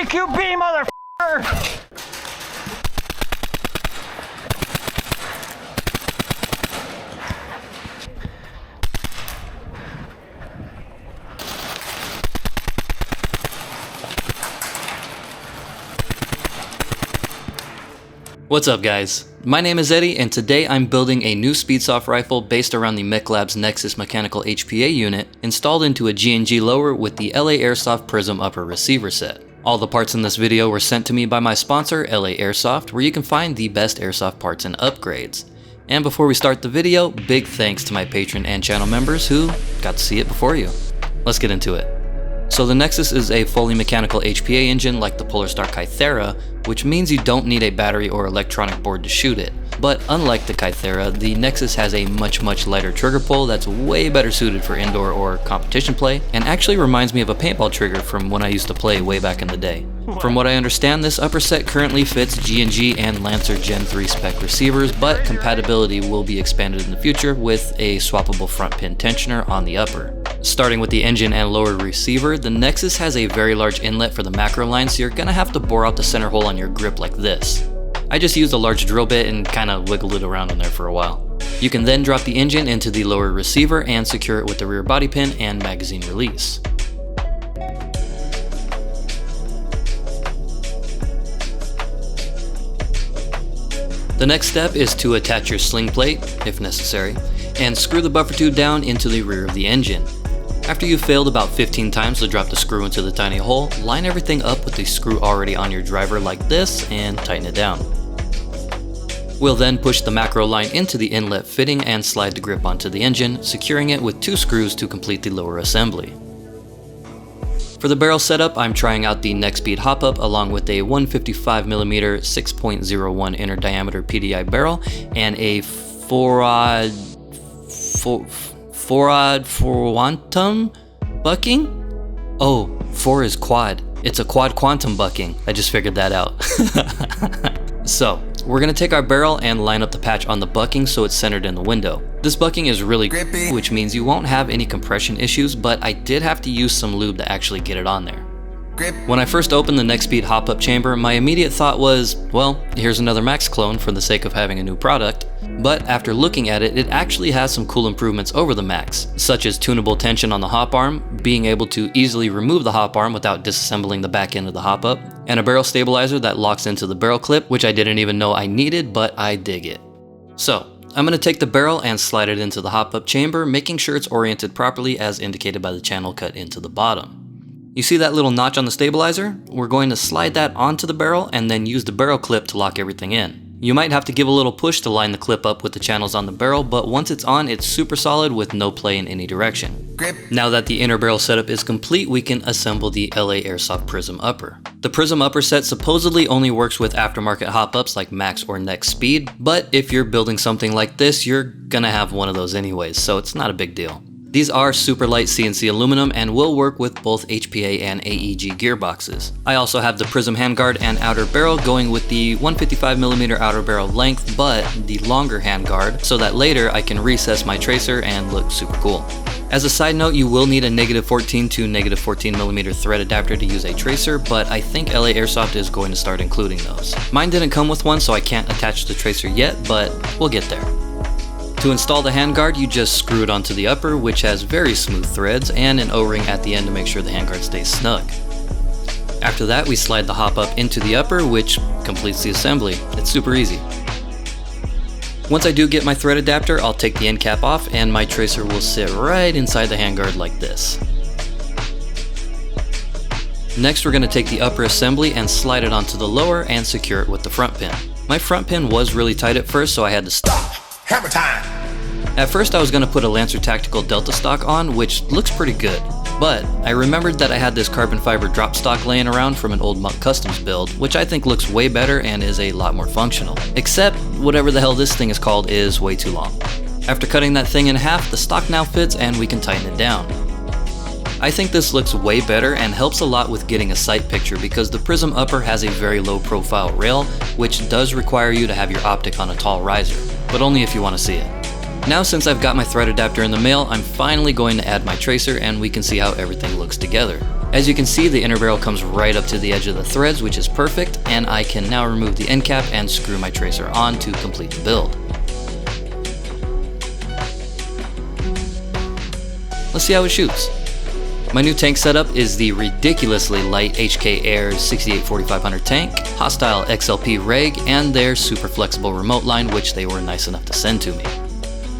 CQB, motherfucker! What's up guys? My name is Eddie and today I'm building a new speedsoft rifle based around the Mechlabs Nexxus mechanical HPA unit installed into a G&G lower with the LA Airsoft Prism upper receiver set. All the parts in this video were sent to me by my sponsor LA Airsoft, where you can find the best airsoft parts and upgrades. And before we start the video, big thanks to my patron and channel members who got to see it before you. Let's get into it. So the Nexxus is a fully mechanical HPA engine like the Polarstar Kythera, which means you don't need a battery or electronic board to shoot it. But unlike the Kythera, the Nexxus has a much lighter trigger pull that's way better suited for indoor or competition play, and actually reminds me of a paintball trigger from when I used to play way back in the day. From what I understand, this upper set currently fits G&G and Lancer Gen 3 spec receivers, but compatibility will be expanded in the future with a swappable front pin tensioner on the upper. Starting with the engine and lower receiver, the Nexxus has a very large inlet for the macro line, so you're gonna have to bore out the center hole on your grip like this. I just used a large drill bit and kinda wiggled it around in there for a while. You can then drop the engine into the lower receiver and secure it with the rear body pin and magazine release. The next step is to attach your sling plate, if necessary, and screw the buffer tube down into the rear of the engine. After you've failed about 15 times to drop the screw into the tiny hole, line everything up with the screw already on your driver like this and tighten it down. We'll then push the macro line into the inlet fitting and slide the grip onto the engine, securing it with 2 screws to complete the lower assembly. For the barrel setup, I'm trying out the Nexxpeed hop-up along with a 155mm 6.01 inner diameter PDI barrel and a 4-aught quantum bucking? Oh, 4 is quad. It's a quad quantum bucking. I just figured that out. So, we're gonna take our barrel and line up the patch on the bucking so it's centered in the window. This bucking is really grippy, which means you won't have any compression issues, but I did have to use some lube to actually get it on there. When I first opened the Nexxpeed hop-up chamber, my immediate thought was, well, here's another Max clone for the sake of having a new product. But after looking at it, it actually has some cool improvements over the Max, such as tunable tension on the hop arm, being able to easily remove the hop arm without disassembling the back end of the hop-up, and a barrel stabilizer that locks into the barrel clip, which I didn't even know I needed, but I dig it. So, I'm going to take the barrel and slide it into the hop-up chamber, making sure it's oriented properly as indicated by the channel cut into the bottom. You see that little notch on the stabilizer? We're going to slide that onto the barrel and then use the barrel clip to lock everything in. You might have to give a little push to line the clip up with the channels on the barrel, but once it's on, it's super solid with no play in any direction. Now that the inner barrel setup is complete, we can assemble the LA Airsoft Prism upper. The Prism upper set supposedly only works with aftermarket hop-ups like Max or Nexxpeed, but if you're building something like this, you're gonna have one of those anyways, so it's not a big deal. These are super light CNC aluminum and will work with both HPA and AEG gearboxes. I also have the Prism handguard and outer barrel going with the 155mm outer barrel length, but the longer handguard, so that later I can recess my tracer and look super cool. As a side note, you will need a -14 to -14mm thread adapter to use a tracer, but I think LA Airsoft is going to start including those. Mine didn't come with one, so I can't attach the tracer yet, but we'll get there. To install the handguard, you just screw it onto the upper, which has very smooth threads, and an O-ring at the end to make sure the handguard stays snug. After that, we slide the hop-up into the upper, which completes the assembly. It's super easy. Once I do get my thread adapter, I'll take the end cap off, and my tracer will sit right inside the handguard like this. Next, we're going to take the upper assembly and slide it onto the lower and secure it with the front pin. My front pin was really tight at first, so I had to stop. Hammer time! At first I was going to put a Lancer Tactical Delta stock on, which looks pretty good, but I remembered that I had this carbon fiber drop stock laying around from an old Monk Customs build, which I think looks way better and is a lot more functional. Except, whatever the hell this thing is called is way too long. After cutting that thing in half, the stock now fits and we can tighten it down. I think this looks way better and helps a lot with getting a sight picture because the Prism upper has a very low profile rail, which does require you to have your optic on a tall riser, but only if you want to see it. Now since I've got my thread adapter in the mail, I'm finally going to add my tracer and we can see how everything looks together. As you can see, the inner barrel comes right up to the edge of the threads, which is perfect, and I can now remove the end cap and screw my tracer on to complete the build. Let's see how it shoots. My new tank setup is the ridiculously light HK Air 68-4500 tank, hostile XLP reg, and their super flexible remote line, which they were nice enough to send to me.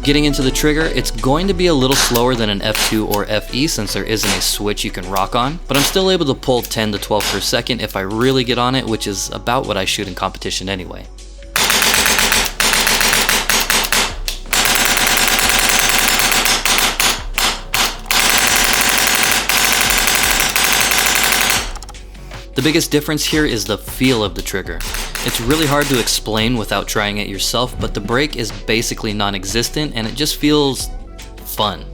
Getting into the trigger, it's going to be a little slower than an F2 or FE since there isn't a switch you can rock on, but I'm still able to pull 10 to 12 per second if I really get on it, which is about what I shoot in competition anyway. The biggest difference here is the feel of the trigger. It's really hard to explain without trying it yourself, but the brake is basically non-existent and it just feels fun.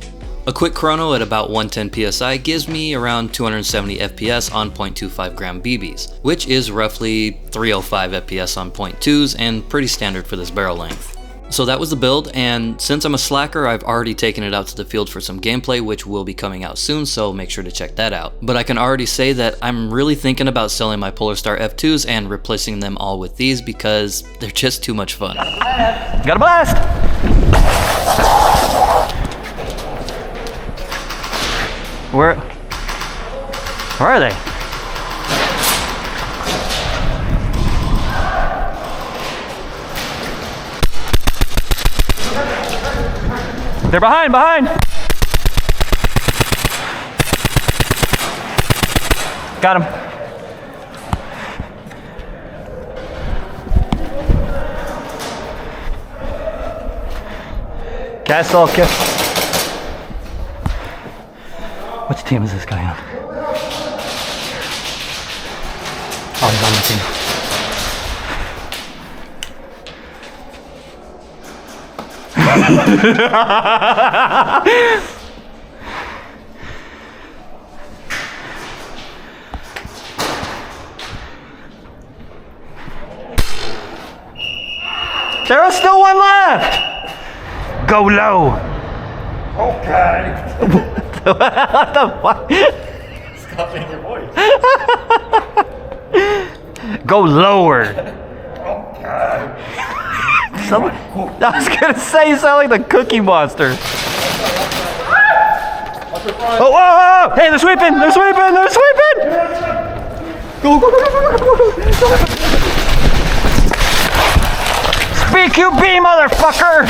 A quick chrono at about 110 psi gives me around 270 FPS on 0.25 gram BBs, which is roughly 305 FPS on 0.2s and pretty standard for this barrel length. So that was the build, and since I'm a slacker, I've already taken it out to the field for some gameplay, which will be coming out soon, so make sure to check that out. But I can already say that I'm really thinking about selling my Polar Star F2s and replacing them all with these because they're just too much fun. Got a blast! Where are they? They're behind! Got him. Castle kill. Which team is this guy on? Oh, he's on the team. There is still one left. Go low. Okay. What the fuck? Stop making your voice. Go lower. Okay. I was gonna say you sound like the Cookie Monster. Oh, whoa, whoa, hey, they're sweeping! They're sweeping! They're sweeping! Go, go, go, go, go, go, go. BQB, motherfucker!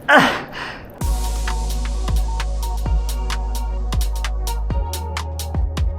Ah!